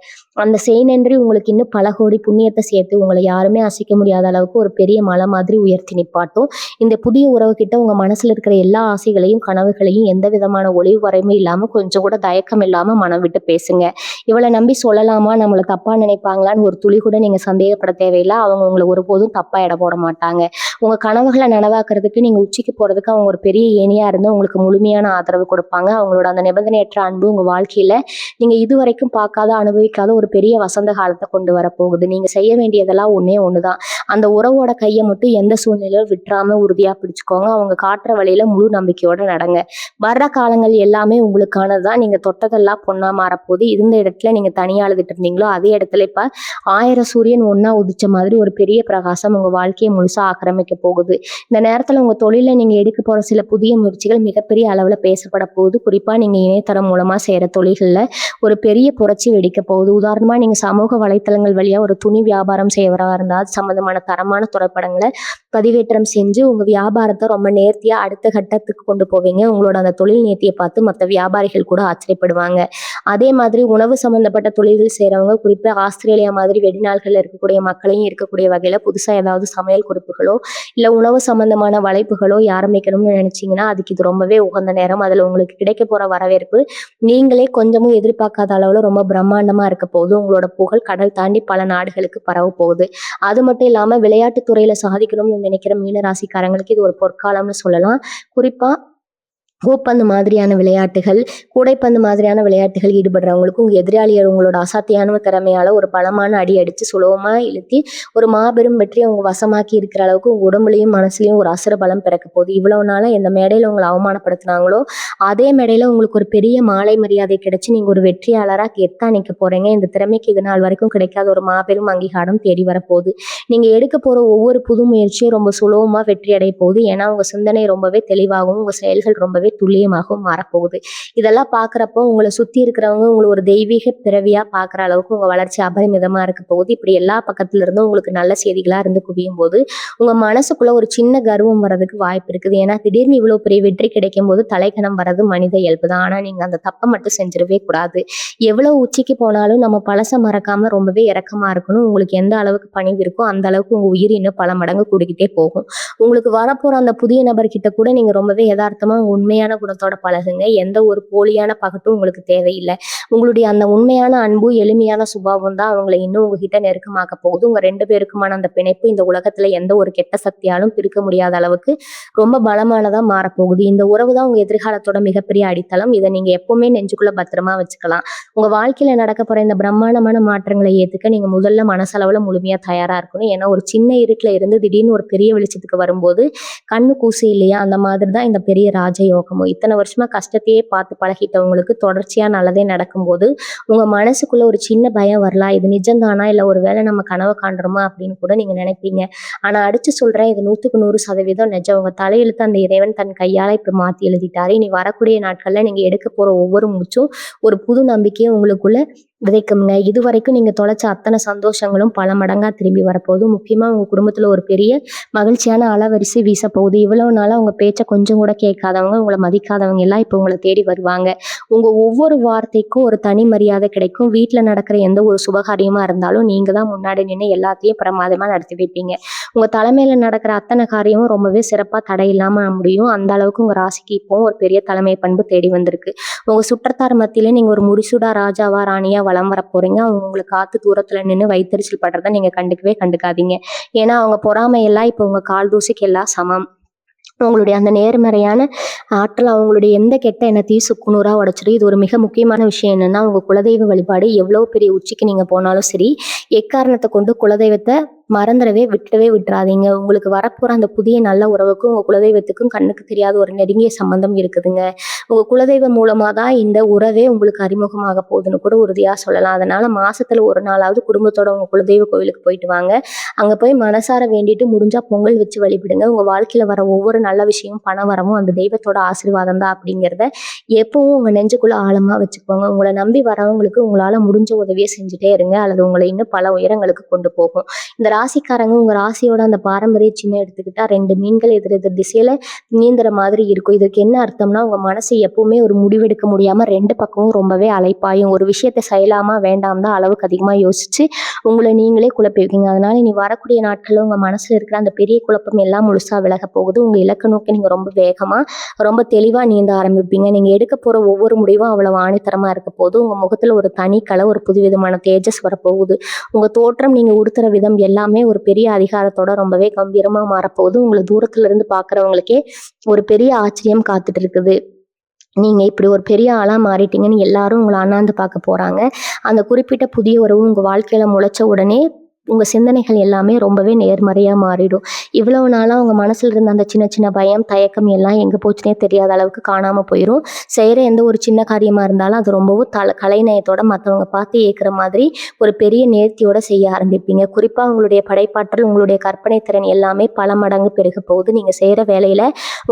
அந்த நன்றி உங்களுக்கு இன்னும் பல கோடி புண்ணியத்தை சேர்த்து உங்களை யாருமே அசைக்க முடியாத அளவுக்கு ஒரு பெரிய மலை மாதிரி உயர்த்தி நிப்பாட்டும். இந்த புதிய உறவு கிட்ட உங்க மனசுல இருக்கிற எல்லா ஆசைகளையும் கனவுகளையும் எந்த விதமான ஒளிவு வரையுமே இல்லாம கொஞ்சம் கூட தயக்கம் இல்லாம மனம் விட்டு பேசுங்க. இவளை நம்பி சொல்லலாமா, நம்மளை தப்பா நினைப்பாங்களான்னு ஒரு துளி கூட நீங்க சந்தேகப்பட தேவையில்லை. அவங்க உங்களை ஒருபோதும் தப்பா எடை போட மாட்டாங்க. உங்க கனவுகளை நனவாக்குறதுக்கு நீங்க உச்சிக்கு போறதுக்கு அவங்க ஒரு பெரிய ஏணியா இருந்து உங்களுக்கு முழுமையான ஆதரவு கொடுப்பாங்க. அவங்களோட அந்த நிபந்தனையற்ற அன்பு உங்க வாழ்க்கையில நீங்க இதுவரைக்கும் பார்க்காத அனுபவிக்காத ஒரு பெரிய வசந்த காலத்தை கொண்டு வரப்போகுது. நீங்க செய்ய வேண்டியதெல்லாம் ஒன்னே ஒண்ணுதான். அந்த உறவோட கையை மட்டும் எந்த சூழ்நிலையிலும் விட்டுறாம உறுதியா பிடிச்சுக்கோங்க. அவங்க காட்டுற வழியில முழு நம்பிக்கையோட நடங்க. வர்ற காலங்கள் எல்லாமே உங்களுக்கானது தான். நீங்க தொட்டதெல்லாம் பொண்ணா மாறப்போகுது. இருந்த இடத்துல நீங்க தனியா அழுதுட்டு இருந்தீங்களோ அதே இடத்துல இப்ப 1000 சூரியன் ஒண்ணா உதிச்ச மாதிரி ஒரு பெரிய பிரகாசம் உங்க வாழ்க்கையை முழுசா ஆக்கிரமிக்க போகுது. இந்த நேரத்துல உங்க தொழில நீங்க எடுக்க போற சில புதிய முயற்சிகள் மிகப்பெரிய அளவுல பேசப்பட போகுது. குறிப்பா நீங்க இணையதளம் மூலமா செய்யற தொழில்கள்ல ஒரு பெரிய புரட்சி வெடிக்க போகுது. உதாரணமா நீங்க சமூக வலைத்தளங்கள் வழியா ஒரு துணி வியாபாரம் செய்யறவரா இருந்தா அது சம்பந்தமான தரமான புகைப்படங்களை பதிவேற்றம் செஞ்சு உங்க வியாபாரத்தை ரொம்ப நேர்த்தியா அடுத்த கட்டத்துக்கு கொண்டு போவீங்க. உங்களோட அந்த தொழில் நேர்த்தியை பார்த்து மற்ற வியாபாரிகள் கூட ஆச்சரியப்படுவாங்க. அதே மாதிரி உணவு சம்பந்தப்பட்ட தொழில்கள் செய்யறவங்க, குறிப்பா ஆஸ்திரேலியா மாதிரி வெளிநாடுகள்ல இருக்கக்கூடிய மக்களையும் இருக்கக்கூடிய வகையில புதுசா ஏதாவது சமையல் குறிப்புகளோ இல்ல உணவு சம்பந்தமான வலைப்புகளோ ஆரம்பிக்கணும்னு நினைச்சீங்கன்னா அதுக்கு இது ரொம்பவே உகந்த நேரம். அதுல உங்களுக்கு கிடைக்க போற வரவேற்பு நீங்களே கொஞ்சமும் எதிர்பார்க்காத அளவுல ரொம்ப பிரம்மாண்டமா இருக்க போகுது. உங்களோட புகழ் கடல் தாண்டி பல நாடுகளுக்கு பரவ போகுது. அது மட்டும் இல்லாம விளையாட்டு துறையில சாதிக்கணும்னு நினைக்கிற மீனராசிக்காரங்களுக்கு இது ஒரு பொற்காலம்னு சொல்லலாம். குறிப்பா பூப்பந்து மாதிரியான விளையாட்டுகள், கூடைப்பந்து மாதிரியான விளையாட்டுகள் ஈடுபடுறவங்களுக்கு உங்க எதிராளியர் உங்களோட அசாத்தியான திறமையால ஒரு பலமான அடி அடிச்சு சுலபமா இழுத்தி ஒரு மாபெரும் வெற்றியை உங்க வசமாக்கி இருக்கிற அளவுக்கு உங்க உடம்புலையும் மனசுலயும் ஒரு அசுர பலம் பிறக்க போகுது. இவ்வளவு நாளா எந்த மேடையில உங்களை அவமானப்படுத்தினாங்களோ அதே மேடையில உங்களுக்கு ஒரு பெரிய மாலை மரியாதை கிடைச்சு நீங்க ஒரு வெற்றியாளரா கெத்தா நிக்க போறீங்க. இந்த திறமைக்கு இது நாள் வரைக்கும் கிடைக்காத ஒரு மாபெரும் அங்கீகாரம் தேடி வரப்போகுது. நீங்க எடுக்க போற ஒவ்வொரு புது முயற்சியும் ரொம்ப சுலபமா வெற்றி அடைய போகுது. ஏன்னா உங்க சிந்தனை ரொம்பவே தெளிவாகவும் உங்க செயல்கள் ரொம்பவே துல்லியமாகவும் மாறப்போகுது. இதெல்லாம் பாக்குறப்போ உங்களை சுத்தி இருக்கிறவங்க உங்களை ஒரு தெய்வீக பிறவியா பாக்குற அளவுக்கு உங்க வளர்ச்சி அபரிமிதமா இருக்க போகுது. இப்படி எல்லா பக்கத்துல இருந்தும் உங்களுக்கு நல்ல செய்திகளா இருந்து குவியும் போது உங்க மனசுக்குள்ள ஒரு சின்ன கர்வம் வர்றதுக்கு வாய்ப்பு இருக்குது. ஏன்னா திடீர்னு இவ்வளவு பெரிய வெற்றி கிடைக்கும் போது தலைக்கணம் வர்றது மனித இயல்பு தான். ஆனா நீங்க அந்த தப்பை மட்டும் செஞ்சிடவே கூடாது. எவ்வளவு உச்சிக்கு போனாலும் நம்ம பழச மறக்காம ரொம்பவே இரக்கமா இருக்கணும். உங்களுக்கு எந்த அளவுக்கு பணிவு இருக்கோ அந்த அளவுக்கு உங்க உயிர் இன்னும் பல மடங்கு கூடிக்கிட்டே போகும். உங்களுக்கு வரப்போற அந்த புதிய நபர்கிட்ட கூட நீங்க ரொம்பவே யதார்த்தமா உண்மையான குணத்தோட பழகுங்க. எந்த ஒரு போலியான பகட்டும் உங்களுக்கு தேவையில்லை. உங்களுடைய அந்த உண்மையான அன்பு எளிமையான சுபாவம் தான் அவங்களை இன்னும் உங்ககிட்ட நெருக்கமாக்க போகுது. உங்க 2 பேருக்குமான அந்த பிணைப்பு இந்த உலகத்துல எந்த ஒரு கெட்ட சக்தியாலும் பிரிக்க முடியாத அளவுக்கு ரொம்ப பலமானதா மாறப்போகுது. இந்த உறவு தான் உங்க எதிர்காலத்தோட மிகப்பெரிய அடித்தளம். இதை நீங்க எப்பவுமே நெஞ்சுக்குள்ள பத்திரமா வச்சுக்கலாம். உங்க வாழ்க்கையில நடக்க போற இந்த பிரம்மாண்டமான மாற்றங்களை ஏத்துக்க நீங்க முதல்ல மனசளவுல முழுமையா தயாரா இருக்கணும். ஏன்னா ஒரு சின்ன இருட்டுல இருந்து திடீர்னு ஒரு பெரிய வெளிச்சத்துக்கு வரும்போது கண்ணு கூசி இல்லையா, அந்த மாதிரி தான் இந்த பெரிய ராஜயோகமும். இத்தனை வருஷமா கஷ்டத்தையே பார்த்து பழகிட்டவங்களுக்கு தொடர்ச்சியா நல்லதே நடக்கும்போது உங்க மனசுக்குள்ள ஒரு சின்ன பயம் வரலாம். இது நிஜம்தானா இல்ல ஒரு வேளை நம்ம கனவு காண்றோமா அப்படின்னு கூட நீங்க நினைப்பீங்க. ஆனா அடிச்சு சொல்றேன், இது 100க்கு 100% நிஜம். உங்க தலையெழுத்து அந்த இறைவன் தன் கையால இப்ப மாத்தி எழுதிட்டாரு. இனி வரக்கூடிய நாட்கள்ல நீங்க எடுக்க போற ஒவ்வொரு மூச்சும் ஒரு புது நம்பிக்கையை உங்களுக்குள்ள விதைக்குங்க. இதுவரைக்கும் நீங்க தொலைச்ச அத்தனை சந்தோஷங்களும் பல மடங்கா திரும்பி வரப்போகுது. முக்கியமா உங்க குடும்பத்துல ஒரு பெரிய மகிழ்ச்சியான அலவரிசை வீச போகுது. இவ்வளவு நாளா உங்க பேச்சை கொஞ்சம் கூட கேட்காதவங்க, உங்களை மதிக்காதவங்க எல்லாம் இப்ப உங்களை தேடி வருவாங்க. உங்க ஒவ்வொரு வார்த்தைக்கும் ஒரு தனி மரியாதை கிடைக்கும். வீட்டுல நடக்கிற எந்த ஒரு சுபகாரியமா இருந்தாலும் நீங்க தான் முன்னாடி நின்று எல்லாத்தையும் பிரமாதமா நடத்தி வைப்பீங்க. உங்க தலைமையில நடக்கிற அத்தனை காரியமும் ரொம்பவே சிறப்பா தடை இல்லாம முடியும். அந்த அளவுக்கு உங்க ராசிக்கு இப்போ ஒரு பெரிய தலைமை பண்பு தேடி வந்திருக்கு. உங்க சுற்றத்தார் மத்தியில நீங்க ஒரு முடிசூடா ராஜாவா ராணியா வலம் வர போறீங்க. அவங்க உங்களை காத்து தூரத்துல நின்று வைத்தறிச்சல் படுறத நீங்க கண்டுக்கவே கண்டுக்காதீங்க. ஏன்னா அவங்க பொறாமையெல்லாம் இப்ப உங்க கால் தூசிக்கு எல்லாம் சமம். உங்களுடைய அந்த நேர்மறையான ஆற்றல் அவங்களுடைய எந்த கெட்ட எண்ணத்தையும் சுக்குநூறா உடைச்சிடும். இது ஒரு மிக முக்கியமான விஷயம் என்னன்னா, உங்க குலதெய்வ வழிபாடு எவ்வளவு பெரிய உச்சிக்கு நீங்க போனாலும் சரி, எக்காரணத்தை கொண்டு குலதெய்வத்தை மறந்துடவே விட்டுறாதீங்க. உங்களுக்கு வரப்போற அந்த புதிய நல்ல உறவுக்கும் உங்க குலதெய்வத்துக்கும் கண்ணுக்கு தெரியாத ஒரு நெருங்கிய சம்பந்தம் இருக்குதுங்க. உங்க குலதெய்வம் மூலமா தான் இந்த உறவே உங்களுக்கு அறிமுகமாக போகுதுன்னு கூட உறுதியா சொல்லலாம். அதனால மாசத்துல ஒரு நாளாவது குடும்பத்தோட உங்க குலதெய்வ கோவிலுக்கு போயிட்டு வாங்க. அங்க போய் மனசார வேண்டிட்டு முடிஞ்சா பொங்கல் வச்சு வழிபடுங்க. உங்க வாழ்க்கையில வர ஒவ்வொரு நல்ல விஷயமும் பண வரமும் அந்த தெய்வத்தோட ஆசீர்வாதம் தான் அப்படிங்கிறத எப்பவும் உங்க நெஞ்சுக்குள்ள ஆழமா வச்சுக்கோங்க. உங்களை நம்பி வரவங்களுக்கு உங்களால முடிஞ்ச உதவியை செஞ்சுட்டே இருங்க. அல்லது உங்களை இன்னும் பல உயரங்களுக்கு கொண்டு போகும். இந்த ராசிக்காரங்க உங்க ராசியோட அந்த பாரம்பரிய சின்ன எடுத்துக்கிட்டா 2 மீன்கள் எதிர் எதிர் திசையில நீந்துற மாதிரி இருக்கும். இதுக்கு என்ன அர்த்தம்னா, உங்க மனசு எப்பவுமே ஒரு முடிவெடுக்க முடியாம 2 பக்கமும் ரொம்பவே அலைப்பாயும். ஒரு விஷயத்தை செய்யலாமா வேண்டாம் தான் அளவுக்கு அதிகமா யோசிச்சு உங்களை நீங்களே குழப்பிருக்கீங்க. அதனால நீ வரக்கூடிய நாட்கள்ல உங்க மனசுல இருக்கிற அந்த பெரிய குழப்பம் எல்லாம் முழுசா விலக போகுது. உங்க இலக்க நோக்கி நீங்க ரொம்ப வேகமா ரொம்ப தெளிவா நீந்த ஆரம்பிப்பீங்க. நீங்க எடுக்க போற ஒவ்வொரு முடிவும் அவ்வளவு ஆணித்தரமா இருக்க போது. உங்க முகத்துல ஒரு தனி கலை, ஒரு புதுவிதமான தேஜஸ் வரப்போகுது. உங்க தோற்றம், நீங்க உடுத்துற விதம் எல்லாமே ஒரு பெரிய அதிகாரத்தோட ரொம்பவே கம்பீரமா மாறப்போகுது. உங்களை தூரத்துல இருந்து பாக்குறவங்களுக்கே ஒரு பெரிய ஆச்சரியம் காத்துட்டு இருக்குது. நீங்க இப்படி ஒரு பெரிய ஆளா மாறிட்டீங்கன்னு எல்லாரும் உங்களை அண்ணாந்து பார்க்க போறாங்க. அந்த குறிப்பிட்ட புதிய உறவு உங்க வாழ்க்கையில முளைச்ச உடனே உங்க சிந்தனைகள் எல்லாமே ரொம்பவே நேர்மறையா மாறிடும். இவ்வளவு நாளா உங்க மனசுல இருந்த அந்த சின்ன சின்ன பயம், தயக்கம் எல்லாம் எங்க போச்சுன்னே தெரியாத அளவுக்கு காணாம போயிரும். செய்ற எந்த ஒரு சின்ன காரியமா இருந்தாலும் அது ரொம்பவும் கலைநயத்தோட மத்தவங்க பார்த்து ஏற்கிற மாதிரி ஒரு பெரிய நேர்த்தியோட செய்ய ஆரம்பிப்பீங்க. குறிப்பா உங்களுடைய படைப்பாற்றல், உங்களுடைய கற்பனை திறன் எல்லாமே பல மடங்கு பெருகப் போகுது. நீங்க செய்ற வேலையில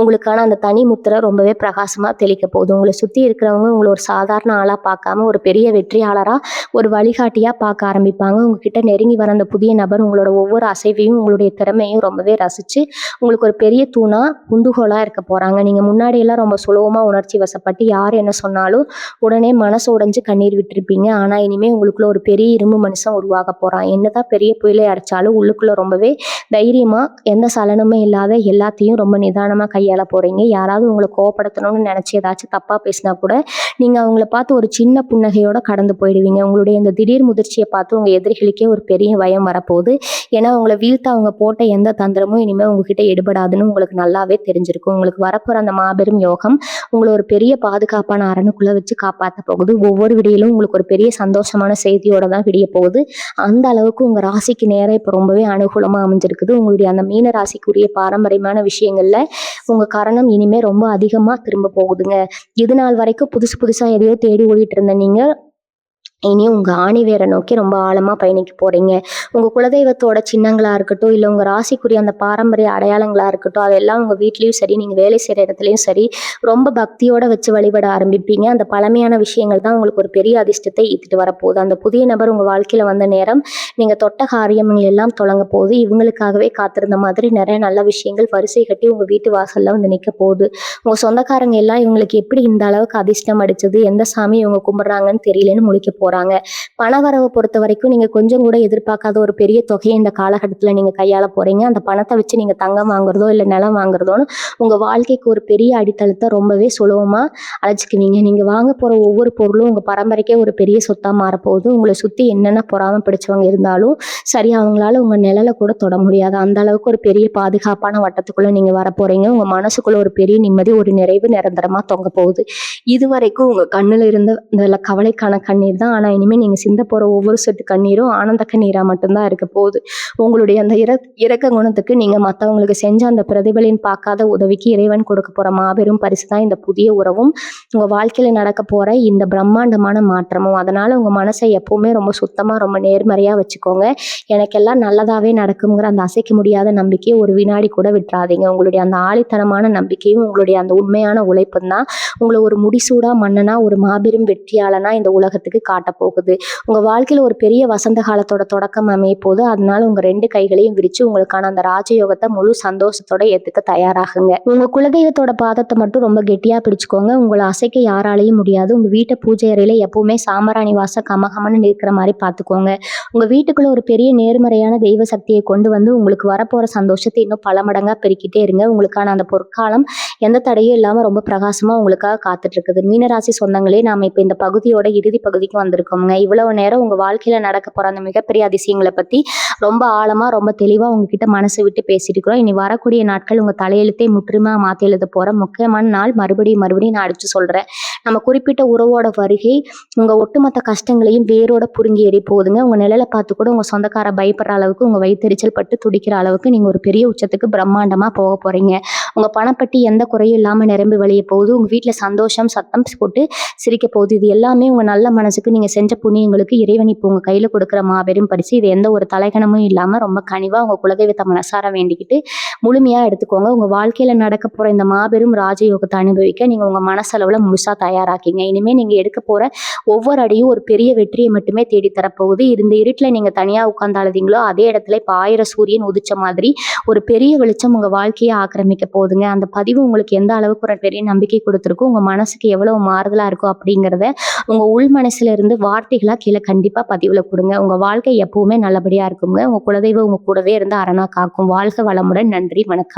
உங்களுக்கான அந்த தனி முத்திரை ரொம்பவே பிரகாசமா தெளிக்கப் போகுது. உங்கள சுத்தி இருக்கிறவங்க உங்கள ஒரு சாதாரண ஆளா பார்க்காம ஒரு பெரிய வெற்றியாளரா, ஒரு வழிகாட்டியா பார்க்க ஆரம்பிப்பாங்க. உங்ககிட்ட நெருங்கி வர அந்த புதிய நபர் உங்களோட ஒவ்வொரு அசைவையும், உங்களுடைய திறமையும் ரொம்பவே ரசிச்சு, உங்களுக்கு ஒரு பெரிய தூணா, உந்துகோலா இருக்க போறாங்க. நீங்க முன்னாடியெல்லாம் ரொம்ப சுலபமா உணர்ச்சி வசப்பட்டு யார் என்ன சொன்னாலும் உடனே மனசு உடைஞ்சு கண்ணீர் விட்டுருப்பீங்க. ஆனா இனிமே உங்களுக்குள்ள ஒரு பெரிய இரும்பு மனுஷன் உருவாக போறான். என்னதான் பெரிய புயலை அடிச்சாலும் உள்ளுக்குள்ள ரொம்பவே தைரியமா, எந்த சலனமும் இல்லாத எல்லாத்தையும் ரொம்ப நிதானமா கையாள போறீங்க. யாராவது உங்கள கோவப்படுத்தணும்னு நினைச்சு ஏதாச்சும் தப்பா பேசினா கூட, நீங்க அவங்கள பார்த்து ஒரு சின்ன புன்னகையோட கடந்து போயிடுவீங்க. உங்களுடைய இந்த திடீர் முதிர்ச்சிய பார்த்து உங்க எதிரிகளுக்கே ஒரு பெரிய பயம் வரப்போகுது. ஏன்னா உங்கள வீழ்த்த அவங்க போட்ட எந்த தந்திரமும் இனிமே உங்ககிட்ட எடுபடாதுன்னு உங்களுக்கு நல்லாவே தெரிஞ்சிருக்கும். உங்களுக்கு வரப்போற அந்த மாபெரும் யோகம் உங்கள ஒரு பெரிய பாதுகாப்பான அரணுக்குள்ள வச்சு காப்பாத்த போகுது. ஒவ்வொரு விடியலும் உங்களுக்கு ஒரு பெரிய சந்தோஷமான செய்தியோட தான் விடிய போகுது. அந்த அளவுக்கு உங்க ராசிக்கு நேரா இப்ப ரொம்பவே அனுகூலமா அமைஞ்சிருக்குது. உங்களுடைய அந்த மீன ராசிக்குரிய பாரம்பரியமான விஷயங்கள்ல உங்க கரணம் இனிமே ரொம்ப அதிகமா திரும்ப போகுதுங்க. இது நாள் வரைக்கும் புதுசு புதுசா எதையோ தேடி ஓடிட்டு இருந்த நீங்க இனி உங்க ஆணிவேரை நோக்கி ரொம்ப ஆழமா பயணிக்க போறீங்க. உங்க குலதெய்வத்தோட சின்னங்களா இருக்கட்டும், இல்ல உங்க ராசிக்குரிய அந்த பாரம்பரிய அடையாளங்களா இருக்கட்டும், அதெல்லாம் உங்க வீட்லயும் சரி, நீங்க வேலை செய்யற இடத்துலயும் சரி, ரொம்ப பக்தியோட வச்சு வழிபட ஆரம்பிப்பீங்க. அந்த பழமையான விஷயங்கள் தான் உங்களுக்கு ஒரு பெரிய அதிர்ஷ்டத்தை ஈர்த்துட்டு வரப்போகுது. அந்த புதிய நபர் உங்க வாழ்க்கையில வந்த நேரம் நீங்க தொட்ட காரியங்கள் எல்லாம் தொடங்க போகுது. இவங்களுக்காகவே காத்திருந்த மாதிரி நிறைய நல்ல விஷயங்கள் வரிசை கட்டி உங்க வீட்டு வாசல்ல வந்து நிக்க போகுது. உங்க சொந்தக்காரங்க எல்லாம் இவங்களுக்கு எப்படி இந்த அளவுக்கு அதிர்ஷ்டம் அடிச்சது, எந்த சாமி இவங்க கும்பிடுறாங்கன்னு தெரியலன்னு முழிக்க போறாங்க. பணவரவை பொறுத்த வரைக்கும் நீங்க கொஞ்சம் கூட எதிர்பார்க்காத ஒரு பெரிய தொகையை இந்த காலகட்டத்துல நீங்க கையாள போறீங்க. அந்த பணத்தை வச்சு நீங்க தங்கம் வாங்குறதோ இல்ல நிலம் வாங்குறதோன்னு உங்க வாழ்க்கைக்கு ஒரு பெரிய அடித்தளத்தை ரொம்பவே சுலபமா அழைச்சிக்குவீங்க. நீங்க வாங்க போற ஒவ்வொரு பொருளும் உங்க பரம்பரைக்கே ஒரு பெரிய சொத்தா மாறப்போகுது. உங்களை சுத்தி என்னென்ன பொறாம பிடிச்சவங்க இருந்தாலும் சரி, அவங்களால உங்க நிழலை கூட தொட முடியாது. அந்த அளவுக்கு ஒரு பெரிய பாதுகாப்பான வட்டத்துக்குள்ள நீங்க வர போறீங்க. உங்க மனசுக்குள்ள ஒரு பெரிய நிம்மதி, ஒரு நிறைவு நிரந்தரமா தொங்க போகுது. இதுவரைக்கும் உங்க கண்ணுல இருந்த இந்த கவலைக்கான கண்ணீர் தான். ஆனா இனிமே நீங்க சிந்த போற ஒவ்வொரு சொட்டு கண்ணீரும் ஆனந்த கண்ணீரா மட்டும்தான் இருக்க போகுது. உங்களுடைய அந்த இரக்க குணத்துக்கு நீங்க மத்தவங்களுக்கு செஞ்ச அந்த பிரதிபலின் பார்க்காத உதவிக்கு இறைவன் கொடுக்க போற மாபெரும் பரிசு தான் இந்த புதிய உறவும், உங்க வாழ்க்கையில நடக்க போற இந்த பிரம்மாண்டமான மாற்றமும். அதனால உங்க மனசை எப்பவுமே ரொம்ப சுத்தமா, ரொம்ப நேர்மறையா வச்சுக்கோங்க. எனக்கெல்லாம் நல்லதாவே நடக்குங்கிற அந்த அசைக்க முடியாத நம்பிக்கையை ஒரு வினாடி கூட விட்டுறாதீங்க. உங்களுடைய அந்த ஆழித்தனமான நம்பிக்கையும் உங்களுடைய அந்த உண்மையான உழைப்பும் தான் உங்களை ஒரு முடிசூடா மன்னனா, ஒரு மாபெரும் வெற்றியாளனா இந்த உலகத்துக்கு காட்ட போகுது. உங்க வாழ்க்கையில ஒரு பெரிய வசந்த காலத்தோட தொடக்கம் அமைய போது. அதனால உங்க 2 கைகளையும் விரிச்சு உங்களுக்கான அந்த ராஜயோகத்தை முழு சந்தோஷத்தோட ஏத்துக்க தயாராகுங்க. உங்க குலதெய்வத்தோட பாதத்தை மட்டும் ரொம்ப கெட்டியா பிடிச்சுக்கோங்க. உங்களை அசைக்க யாராலையும் முடியாது. உங்க வீட்டை பூஜை அறையில எப்பவுமே சாம்பிராணி வாசம் கமகமன்னு இருக்கிற மாதிரி பார்த்துக்கோங்க. உங்க வீட்டுக்குள்ள ஒரு பெரிய நேர்மறையான தெய்வ சக்தியை கொண்டு வந்து உங்களுக்கு வரப்போற சந்தோஷத்தை இன்னும் பல மடங்கா பெருக்கிட்டே இருங்க. உங்களுக்கான அந்த பொற்காலம் எந்த தடையும் இல்லாம ரொம்ப பிரகாசமா உங்களுக்காக காத்துட்டு இருக்குது. மீனராசி சொந்தங்களே, நாம இப்ப இந்த பகுதியோட இறுதி பகுதிக்கு வந்திருக்கோங்க. இவ்வளவு நேரம் உங்க வாழ்க்கையில நடக்க போற அந்த மிகப்பெரிய அதிசயங்களை பத்தி ரொம்ப ஆழமா, ரொம்ப தெளிவா உங்ககிட்ட மனசு விட்டு பேசிட்டு இருக்கிறோம். இனி வரக்கூடிய நாட்கள் உங்க தலையெழுத்தை முற்றிலுமா மாத்தி எழுத போற முக்கியமான நாள். மறுபடியும் நான் அடிச்சு சொல்றேன். நம்ம குறிப்பிட்ட உறவோட வருகை உங்க ஒட்டுமொத்த கஷ்டங்களையும் வேரோட புடுங்கி எறி போகுதுங்க. உங்க நிழலை பார்த்து கூட உங்க சொந்தக்கார பயப்படுற அளவுக்கு, உங்க வயிற்றெரிச்சல் பட்டு துடிக்கிற அளவுக்கு நீங்க ஒரு பெரிய உச்சத்துக்கு பிரம்மாண்டமா போக போறீங்க. உங்க பணப்பட்டி எந்த குறையும் இல்லாம நிரம்பி வழிய போகுது. உங்க வீட்டுல சந்தோஷம், சத்தம் போட்டு சிரிக்க போகுது. இது எல்லாமே உங்க நல்ல மனசுக்கு நீங்க செஞ்ச புண்ணியங்களுக்கு இறைவன் இப்போ உங்க கையில கொடுக்குற மாபெரும் பரிசு. இது எந்த ஒரு தலைகணமும் இல்லாம ரொம்ப கனிவா உங்க குலதெய்வத்தை மனசார வேண்டிக்கிட்டு முழுமையா எடுத்துக்கோங்க. உங்க வாழ்க்கையில நடக்க போற இந்த மாபெரும் ராஜயோகத்தை அனுபவிக்க நீங்க உங்க மனசளவுல முழுசா தயாராக்கிங்க. இனிமே நீங்க எடுக்க போற ஒவ்வொரு அடியும் ஒரு பெரிய வெற்றியை மட்டுமே தேடி தரப்போகுது. இந்த இருட்டுல நீங்க தனியா உட்கார்ந்து அழுதீங்களோ அதே இடத்துல இப்ப 1000 சூரியன் உதிச்ச மாதிரி ஒரு பெரிய வெளிச்சம் உங்க வாழ்க்கையை ஆக்கிரமிக்க போகுதுங்க. அந்த பதிவு உங்களுக்கு எந்த அளவுக்கு ஒரு பெரிய நம்பிக்கை கொடுத்துருக்கும், உங்க மனசுக்கு எவ்வளவு மாறுதலா இருக்கும் அப்படிங்கிறத உங்க உள் மனசுல இருந்து வார்த்தைகளா கீழே கண்டிப்பா பதிவுல கொடுங்க. உங்க வாழ்க்கை எப்பவுமே நல்லபடியா இருக்குங்க. உங்க குலதெய்வம் உங்க கூடவே இருந்து அரணா காக்கும். வாழ்க வளமுடன். நன்றி, வணக்கம்.